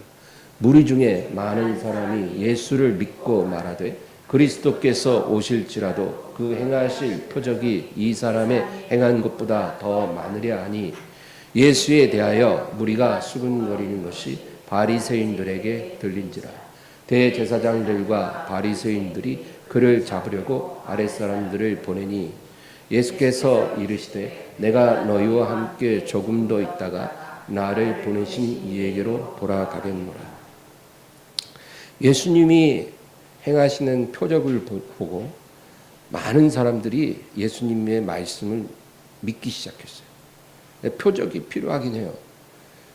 무리 중에 많은 사람이 예수를 믿고 말하되 그리스도께서 오실지라도 그 행하실 표적이 이 사람의 행한 것보다 더 많으랴 하니 예수에 대하여 무리가 수군거리는 것이 바리새인들에게 들린지라. 대제사장들과 바리새인들이 그를 잡으려고 아랫사람들을 보내니 예수께서 이르시되 내가 너희와 함께 조금 더 있다가 나를 보내신 이에게로 돌아가겠노라. 예수님이 행하시는 표적을 보고 많은 사람들이 예수님의 말씀을 믿기 시작했어요. 표적이 필요하긴 해요.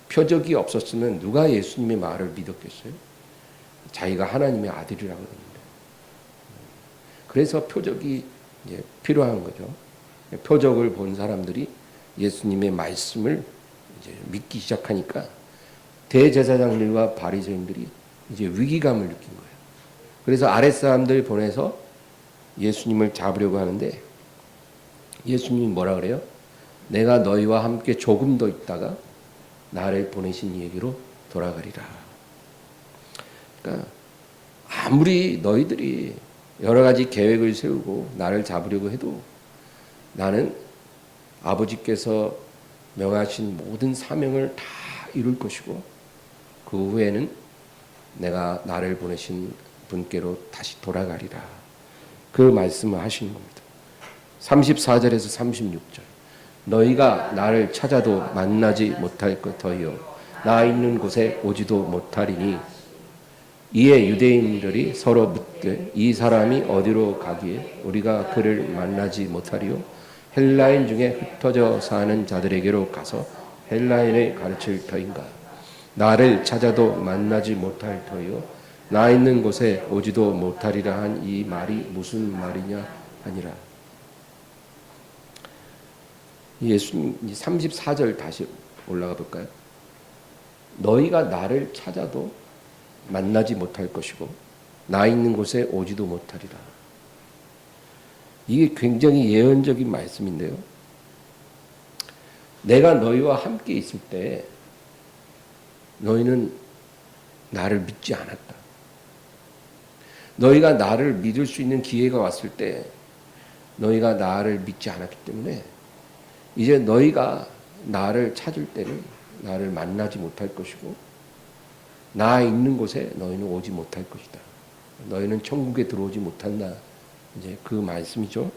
표적이 없었으면 누가 예수님의 말을 믿었겠어요? 자기가 하나님의 아들이라고 그러는데. 그래서 표적이 이제 필요한 거죠. 표적을 본 사람들이 예수님의 말씀을 이제 믿기 시작하니까 대제사장들과 바리새인들이 이제 위기감을 느낀 거예요. 그래서 아랫사람들 보내서 예수님을 잡으려고 하는데 예수님이 뭐라 그래요? 내가 너희와 함께 조금 더 있다가 나를 보내신 이에게로 돌아가리라. 그러니까 아무리 너희들이 여러 가지 계획을 세우고 나를 잡으려고 해도 나는 아버지께서 명하신 모든 사명을 다 이룰 것이고 그 후에는 내가 나를 보내신 분께로 다시 돌아가리라. 그 말씀을 하시는 겁니다. 34절에서 36절 너희가 나를 찾아도 만나지 못할 것더이요 나 있는 곳에 오지도 못하리니 이에 유대인들이 서로 묻되 이 사람이 어디로 가기에 우리가 그를 만나지 못하리요 헬라인 중에 흩어져 사는 자들에게로 가서 헬라인을 가르칠 터인가 나를 찾아도 만나지 못할 터이요 나 있는 곳에 오지도 못하리라 한 이 말이 무슨 말이냐 하니라. 예수님 34절 다시 올라가 볼까요? 너희가 나를 찾아도 만나지 못할 것이고 나 있는 곳에 오지도 못하리라. 이게 굉장히 예언적인 말씀인데요. 내가 너희와 함께 있을 때 너희는 나를 믿지 않았다. 너희가 나를 믿을 수 있는 기회가 왔을 때 너희가 나를 믿지 않았기 때문에 이제 너희가 나를 찾을 때는 나를 만나지 못할 것이고 나 있는 곳에 너희는 오지 못할 것이다. 너희는 천국에 들어오지 못한다. 이제 그 말씀이죠.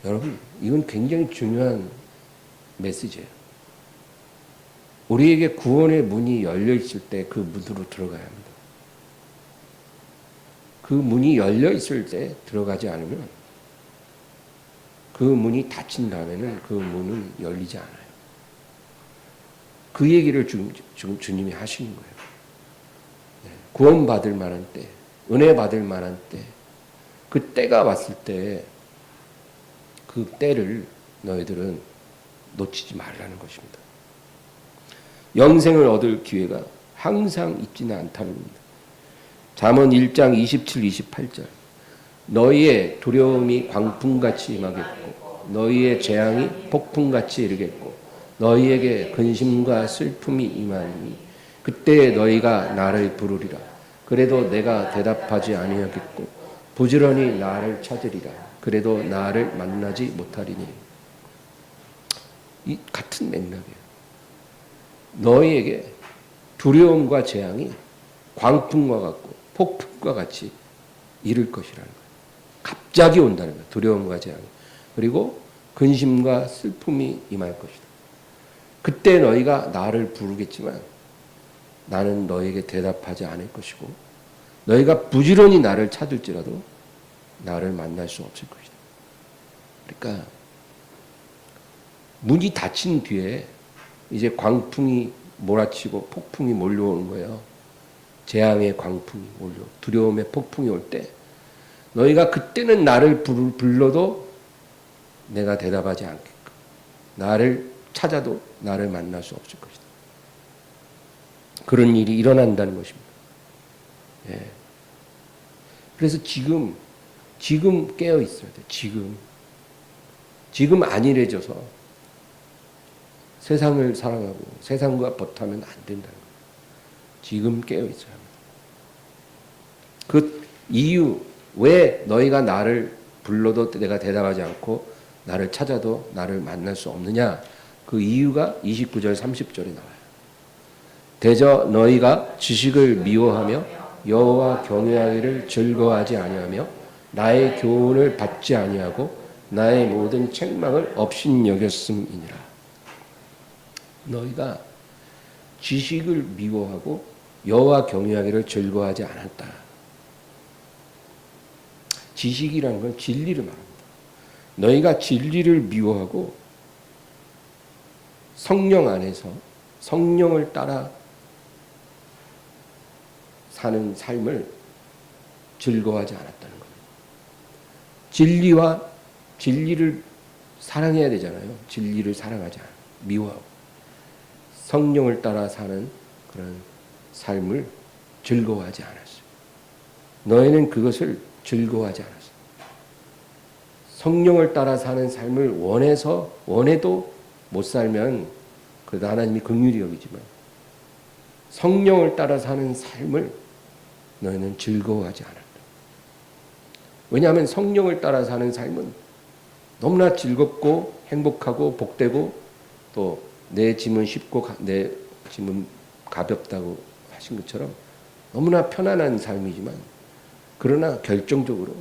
여러분, 이건 굉장히 중요한 메시지예요. 우리에게 구원의 문이 열려 있을 때 그 문으로 들어가야 합니다. 그 문이 열려 있을 때 들어가지 않으면 그 문이 닫힌 다음에는 그 문은 열리지 않아요. 그 얘기를 주님이 하시는 거예요. 구원받을 만한 때, 은혜 받을 만한 때, 그 때가 왔을 때 그 때를 너희들은 놓치지 말라는 것입니다. 영생을 얻을 기회가 항상 있지는 않다는 겁니다. 잠언 1장 27, 28절 너희의 두려움이 광풍같이 임하겠고 너희의 재앙이 폭풍같이 이르겠고 너희에게 근심과 슬픔이 임하니 그때 너희가 나를 부르리라. 그래도 내가 대답하지 아니하겠고 부지런히 나를 찾으리라. 그래도 나를 만나지 못하리니. 이 같은 맥락이에요. 너희에게 두려움과 재앙이 광풍과 같고 폭풍과 같이 이를 것이라는 거예요. 갑자기 온다는 거예요. 두려움과 재앙이. 그리고 근심과 슬픔이 임할 것이다. 그때 너희가 나를 부르겠지만 나는 너희에게 대답하지 않을 것이고 너희가 부지런히 나를 찾을지라도 나를 만날 수 없을 것이다. 그러니까 문이 닫힌 뒤에 이제 광풍이 몰아치고 폭풍이 몰려오는 거예요. 재앙의 광풍이 몰려 두려움의 폭풍이 올 때 너희가 그때는 나를 불러도 내가 대답하지 않겠고 나를 찾아도 나를 만날 수 없을 것이다. 그런 일이 일어난다는 것입니다. 예. 그래서 지금 깨어 있어야 돼. 지금 안일해져서 세상을 사랑하고 세상과 버타면 안 된다는 거예요. 지금 깨어 있어야 합니다. 그 이유 왜 너희가 나를 불러도 내가 대답하지 않고 나를 찾아도 나를 만날 수 없느냐? 그 이유가 29절 30절에 나와요. 대저 너희가 지식을 미워하며 여호와 경외하기를 즐거워하지 아니하며 나의 교훈을 받지 아니하고 나의 모든 책망을 업신여겼음이니라. 너희가 지식을 미워하고 여호와 경외하기를 즐거워하지 않았다. 지식이라는 건 진리를 말합니다. 너희가 진리를 미워하고 성령 안에서 성령을 따라 사는 삶을 즐거워하지 않았다는 겁니다. 진리를 사랑해야 되잖아요. 진리를 사랑하지 않아. 미워하고 성령을 따라 사는 그런 삶을 즐거워하지 않았어요. 너희는 그것을 즐거워하지 않았어요. 성령을 따라 사는 삶을 원해도 못 살면 그래도 하나님이 긍휼히 여기지만 성령을 따라 사는 삶을 너희는 즐거워하지 않았다. 왜냐하면 성령을 따라 사는 삶은 너무나 즐겁고 행복하고 복되고 또 내 짐은 쉽고 내 짐은 가볍다고 하신 것처럼 너무나 편안한 삶이지만 그러나 결정적으로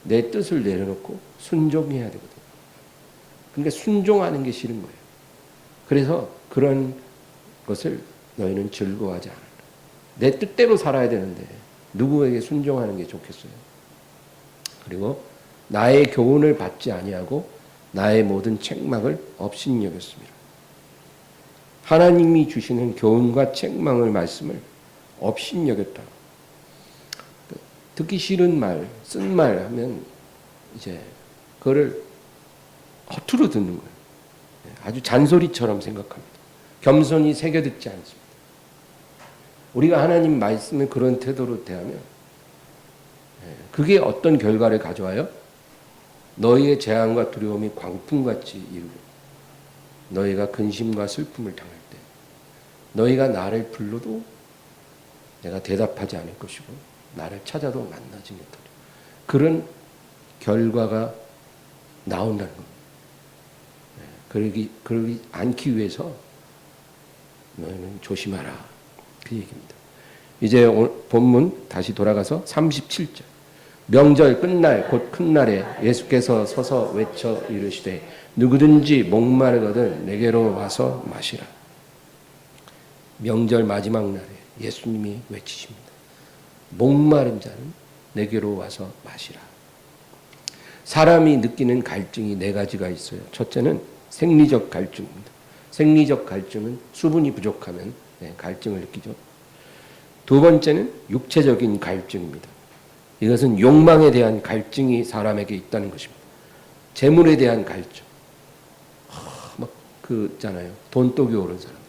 내 뜻을 내려놓고 순종해야 되거든요. 그러니까 순종하는 게 싫은 거예요. 그래서 그런 것을 너희는 즐거워하지 않는다. 내 뜻대로 살아야 되는데 누구에게 순종하는 게 좋겠어요. 그리고 나의 교훈을 받지 아니하고 나의 모든 책망을 업신여겼습니다. 하나님이 주시는 교훈과 책망을 말씀을 업신여겼다. 듣기 싫은 말, 쓴 말 하면 이제 그거를 허투루 듣는 거예요. 아주 잔소리처럼 생각합니다. 겸손히 새겨 듣지 않습니다. 우리가 하나님 말씀을 그런 태도로 대하면 그게 어떤 결과를 가져와요? 너희의 재앙과 두려움이 광풍같이 이루고 너희가 근심과 슬픔을 당할 때 너희가 나를 불러도 내가 대답하지 않을 것이고 나를 찾아도 만나지 못하리. 그런 결과가 나온다는 겁니다. 그러기 않기 위해서 너희는 조심하라. 그 얘기입니다. 이제 본문 다시 돌아가서 37절. 명절 끝날 곧 큰 날에 예수께서 서서 외쳐 이르시되 누구든지 목마르거든 내게로 와서 마시라. 명절 마지막 날에 예수님이 외치십니다. 목마른 자는 내게로 와서 마시라. 사람이 느끼는 갈증이 네 가지가 있어요. 첫째는 생리적 갈증입니다. 생리적 갈증은 수분이 부족하면 갈증을 느끼죠. 두 번째는 육체적인 갈증입니다. 이것은 욕망에 대한 갈증이 사람에게 있다는 것입니다. 재물에 대한 갈증. 막 있잖아요. 돈독이 오른 사람들.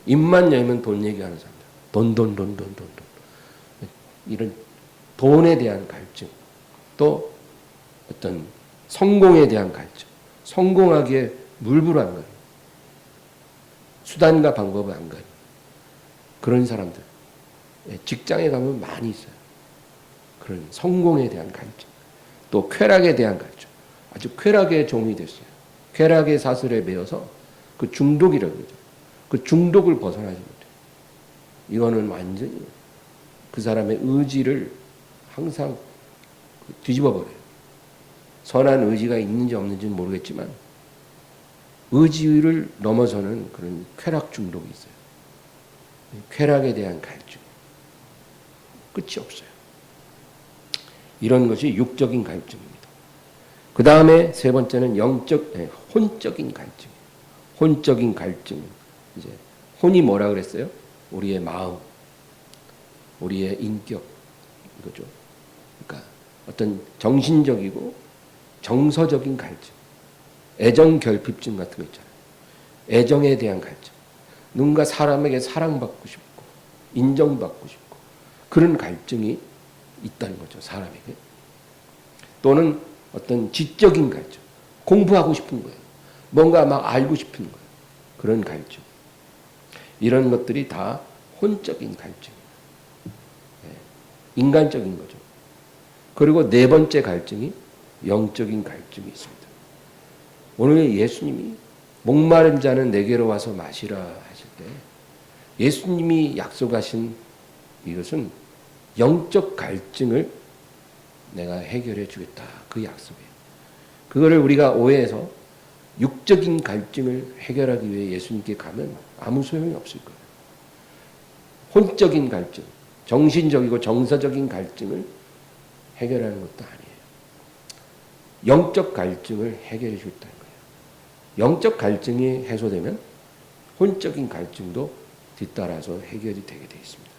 입만 열면 돈 얘기하는 사람들. 돈. 이런 돈에 대한 갈증. 또 어떤 성공에 대한 갈증. 성공하기에 물불안 가는. 수단과 방법을 안 가는. 그런 사람들. 직장에 가면 많이 있어요. 그런 성공에 대한 갈증. 또 쾌락에 대한 갈증. 아주 쾌락의 종이 됐어요. 쾌락의 사슬에 매여서 그 중독이라고 그러죠. 그 중독을 벗어나지 못해요. 이거는 완전히 그 사람의 의지를 항상 뒤집어 버려요. 선한 의지가 있는지 없는지는 모르겠지만 의지를 넘어서는 그런 쾌락 중독이 있어요. 쾌락에 대한 갈증. 끝이 없어요. 이런 것이 육적인 갈증입니다. 그 다음에 세 번째는 혼적인 갈증. 혼적인 갈증. 이제 혼이 뭐라 그랬어요? 우리의 마음, 우리의 인격 이거죠. 그러니까 어떤 정신적이고 정서적인 갈증, 애정 결핍증 같은 거 있잖아요. 애정에 대한 갈증. 누군가 사람에게 사랑받고 싶고 인정받고 싶고 그런 갈증이 있다는 거죠. 사람에게. 또는 어떤 지적인 갈증. 공부하고 싶은 거예요. 뭔가 막 알고 싶은 거예요. 그런 갈증. 이런 것들이 다 혼적인 갈증이에요. 인간적인 거죠. 그리고 네 번째 갈증이 영적인 갈증이 있습니다. 오늘 예수님이 목마른 자는 내게로 와서 마시라 하실 때 예수님이 약속하신 이것은 영적 갈증을 내가 해결해 주겠다. 그 약속이에요. 그거를 우리가 오해해서 육적인 갈증을 해결하기 위해 예수님께 가면 아무 소용이 없을 거예요. 혼적인 갈증, 정신적이고 정서적인 갈증을 해결하는 것도 아니에요. 영적 갈증을 해결해 주겠다는 거예요. 영적 갈증이 해소되면 혼적인 갈증도 뒤따라서 해결이 되게 되어 있습니다.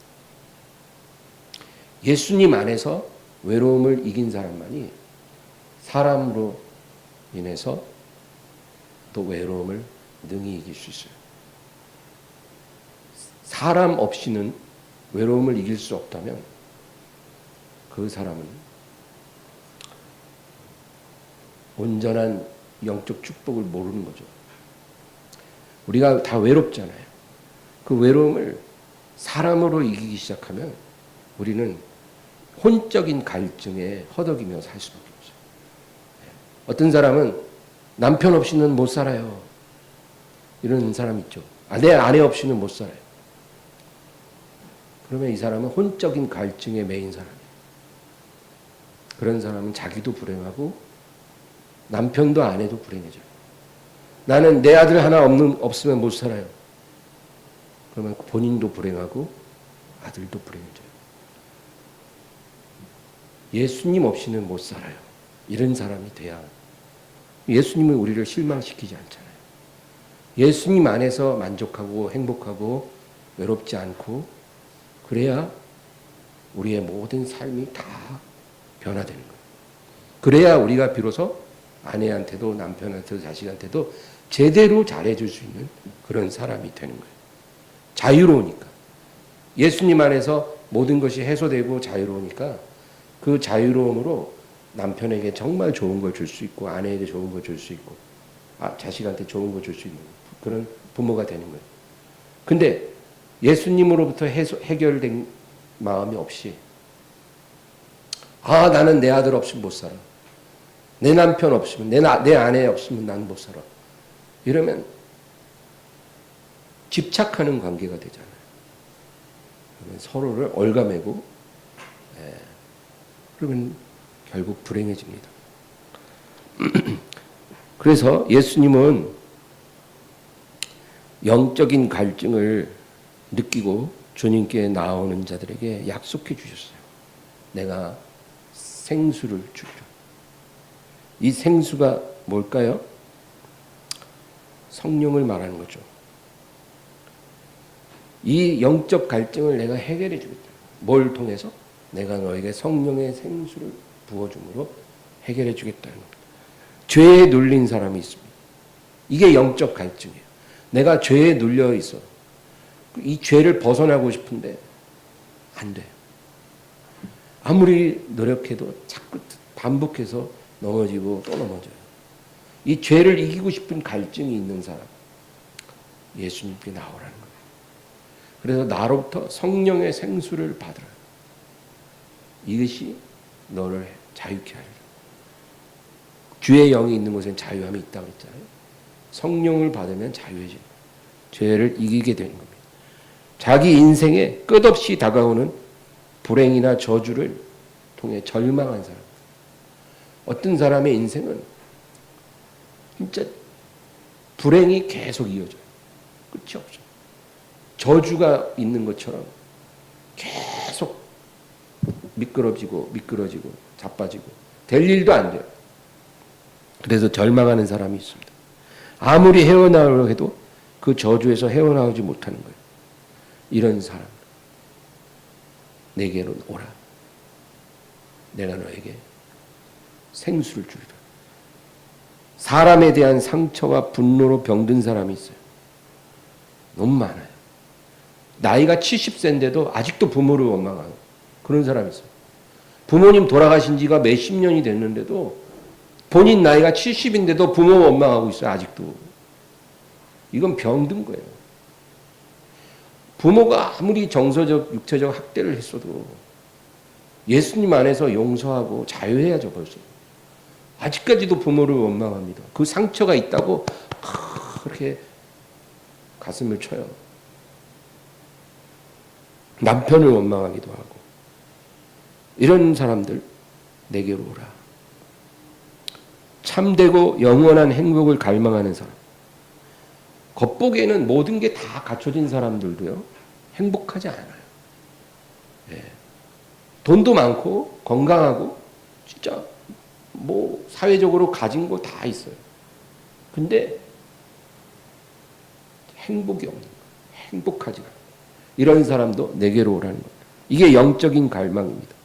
예수님 안에서 외로움을 이긴 사람만이 사람으로 인해서 또 외로움을 능히 이길 수 있어요. 사람 없이는 외로움을 이길 수 없다면 그 사람은 온전한 영적 축복을 모르는 거죠. 우리가 다 외롭잖아요. 그 외로움을 사람으로 이기기 시작하면 우리는 혼적인 갈증에 허덕이며 살 수밖에 없어요. 어떤 사람은 남편 없이는 못 살아요. 이런 사람 있죠. 내 아내 없이는 못 살아요. 그러면 이 사람은 혼적인 갈증에 매인 사람이에요. 그런 사람은 자기도 불행하고 남편도 아내도 불행해져요. 나는 내 아들 하나 없으면 못 살아요. 그러면 본인도 불행하고 아들도 불행해져요. 예수님 없이는 못 살아요. 이런 사람이 돼야 예수님은 우리를 실망시키지 않잖아요. 예수님 안에서 만족하고 행복하고 외롭지 않고 그래야 우리의 모든 삶이 다 변화되는 거예요. 그래야 우리가 비로소 아내한테도 남편한테도 자식한테도 제대로 잘해줄 수 있는 그런 사람이 되는 거예요. 자유로우니까. 예수님 안에서 모든 것이 해소되고 자유로우니까 그 자유로움으로 남편에게 정말 좋은 걸 줄 수 있고 아내에게 좋은 걸 줄 수 있고 자식한테 좋은 걸 줄 수 있는 그런 부모가 되는 거예요. 근데 예수님으로부터 해결된 마음이 없이 나는 내 아들 없으면 못 살아. 내 남편 없으면 내 아내 없으면 난 못 살아. 이러면 집착하는 관계가 되잖아요. 그러면 서로를 얽아매고 그러면 결국 불행해집니다. 그래서 예수님은 영적인 갈증을 느끼고 주님께 나오는 자들에게 약속해 주셨어요. 내가 생수를 주리라. 이 생수가 뭘까요? 성령을 말하는 거죠. 이 영적 갈증을 내가 해결해 주겠다. 뭘 통해서? 내가 너에게 성령의 생수를 부어줌으로 해결해 주겠다는 겁니다. 죄에 눌린 사람이 있습니다. 이게 영적 갈증이에요. 내가 죄에 눌려 있어. 이 죄를 벗어나고 싶은데 안 돼요. 아무리 노력해도 자꾸 반복해서 넘어지고 또 넘어져요. 이 죄를 이기고 싶은 갈증이 있는 사람, 예수님께 나오라는 거예요. 그래서 나로부터 성령의 생수를 받으라. 이것이 너를 자유케 하리라. 주의 영이 있는 곳엔 자유함이 있다고 그랬잖아요. 성령을 받으면 자유해지는 거예요. 죄를 이기게 되는 겁니다. 자기 인생에 끝없이 다가오는 불행이나 저주를 통해 절망한 사람. 어떤 사람의 인생은 진짜 불행이 계속 이어져요. 끝이 없죠. 저주가 있는 것처럼 계속 미끄러지고 자빠지고 될 일도 안 돼요. 그래서 절망하는 사람이 있습니다. 아무리 헤어나오려고 해도 그 저주에서 헤어나오지 못하는 거예요. 이런 사람, 내게로 오라. 내가 너에게 생수를 주리라. 사람에 대한 상처와 분노로 병든 사람이 있어요. 너무 많아요. 나이가 70세인데도 아직도 부모를 원망하는 그런 사람이 있어요. 부모님 돌아가신 지가 몇십 년이 됐는데도 본인 나이가 70인데도 부모 원망하고 있어요. 아직도. 이건 병든 거예요. 부모가 아무리 정서적, 육체적 학대를 했어도 예수님 안에서 용서하고 자유해야죠. 벌써. 아직까지도 부모를 원망합니다. 그 상처가 있다고 그렇게 가슴을 쳐요. 남편을 원망하기도 하고. 이런 사람들 내게로 오라. 참되고 영원한 행복을 갈망하는 사람. 겉보기에는 모든 게 다 갖춰진 사람들도요, 행복하지 않아요. 예. 돈도 많고, 건강하고, 진짜, 사회적으로 가진 거 다 있어요. 근데, 행복이 없는 거예요. 행복하지 않아요. 이런 사람도 내게로 오라는 겁니다. 이게 영적인 갈망입니다.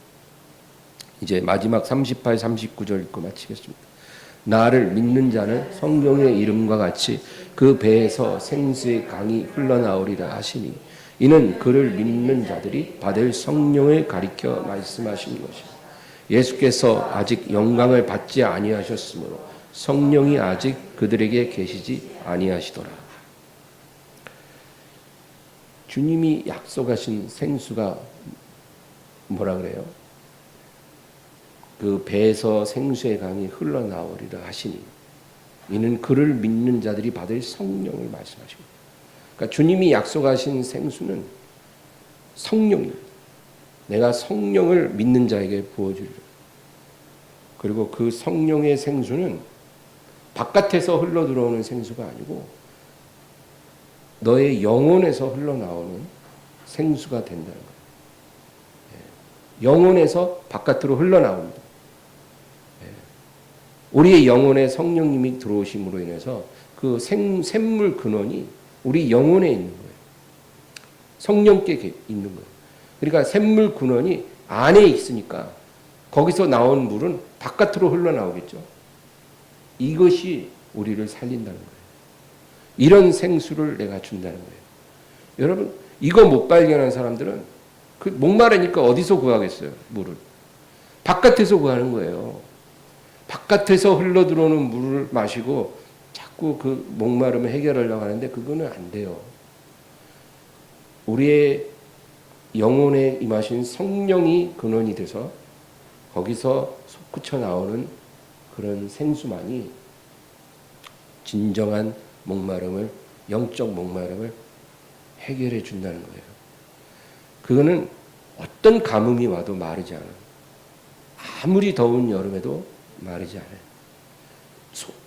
이제 마지막 38, 39절 읽고 마치겠습니다. 나를 믿는 자는 성령의 이름과 같이 그 배에서 생수의 강이 흘러나오리라 하시니 이는 그를 믿는 자들이 받을 성령을 가리켜 말씀하신 것이요 예수께서 아직 영광을 받지 아니하셨으므로 성령이 아직 그들에게 계시지 아니하시더라. 주님이 약속하신 생수가 뭐라 그래요? 그 배에서 생수의 강이 흘러나오리라 하시니 이는 그를 믿는 자들이 받을 성령을 말씀하십니다. 그러니까 주님이 약속하신 생수는 성령입니다. 내가 성령을 믿는 자에게 부어주리라. 그리고 그 성령의 생수는 바깥에서 흘러들어오는 생수가 아니고 너의 영혼에서 흘러나오는 생수가 된다는 거예요. 영혼에서 바깥으로 흘러나옵니다. 우리의 영혼에 성령님이 들어오심으로 인해서 그 샘물 근원이 우리 영혼에 있는 거예요. 성령께 있는 거예요. 그러니까 샘물 근원이 안에 있으니까 거기서 나온 물은 바깥으로 흘러나오겠죠. 이것이 우리를 살린다는 거예요. 이런 생수를 내가 준다는 거예요. 여러분, 이거 못 발견한 사람들은 그 목마르니까 어디서 구하겠어요, 물을? 바깥에서 구하는 거예요. 바깥에서 흘러들어오는 물을 마시고 자꾸 그 목마름을 해결하려고 하는데 그거는 안 돼요. 우리의 영혼에 임하신 성령이 근원이 돼서 거기서 솟구쳐 나오는 그런 생수만이 진정한 목마름을, 영적 목마름을 해결해 준다는 거예요. 그거는 어떤 가뭄이 와도 마르지 않아요. 아무리 더운 여름에도 마르지 않아요.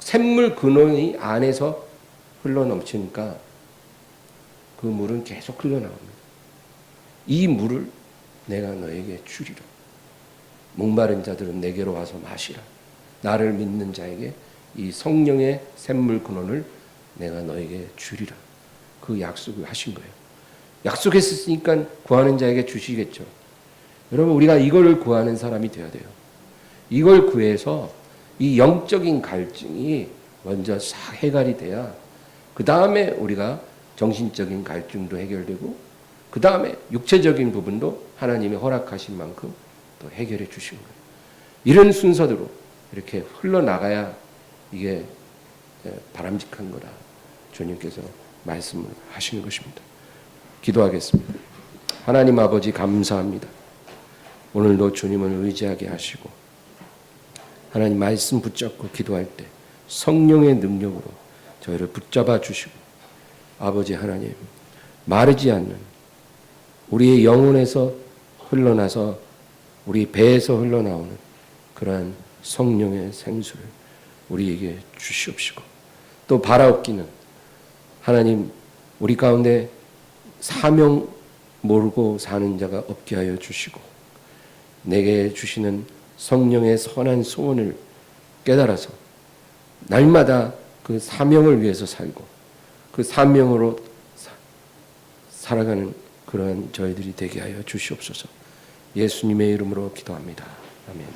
샘물 근원이 안에서 흘러넘치니까 그 물은 계속 흘러나옵니다. 이 물을 내가 너에게 주리라. 목마른 자들은 내게로 와서 마시라. 나를 믿는 자에게 이 성령의 샘물 근원을 내가 너에게 주리라. 그 약속을 하신 거예요. 약속했으니까 구하는 자에게 주시겠죠. 여러분, 우리가 이걸 구하는 사람이 되어야 돼요. 이걸 구해서 이 영적인 갈증이 먼저 싹 해결이 돼야 그 다음에 우리가 정신적인 갈증도 해결되고 그 다음에 육체적인 부분도 하나님이 허락하신 만큼 또 해결해 주신 거예요. 이런 순서대로 이렇게 흘러나가야 이게 바람직한 거다. 주님께서 말씀을 하시는 것입니다. 기도하겠습니다. 하나님 아버지 감사합니다. 오늘도 주님을 의지하게 하시고 하나님 말씀 붙잡고 기도할 때 성령의 능력으로 저희를 붙잡아 주시고 아버지 하나님 마르지 않는 우리의 영혼에서 흘러나서 우리 배에서 흘러나오는 그러한 성령의 생수를 우리에게 주시옵시고 또 바라옵기는 하나님 우리 가운데 사명 모르고 사는 자가 없게 하여 주시고 내게 주시는 성령의 선한 소원을 깨달아서 날마다 그 사명을 위해서 살고 그 사명으로 살아가는 그러한 저희들이 되게 하여 주시옵소서. 예수님의 이름으로 기도합니다. 아멘.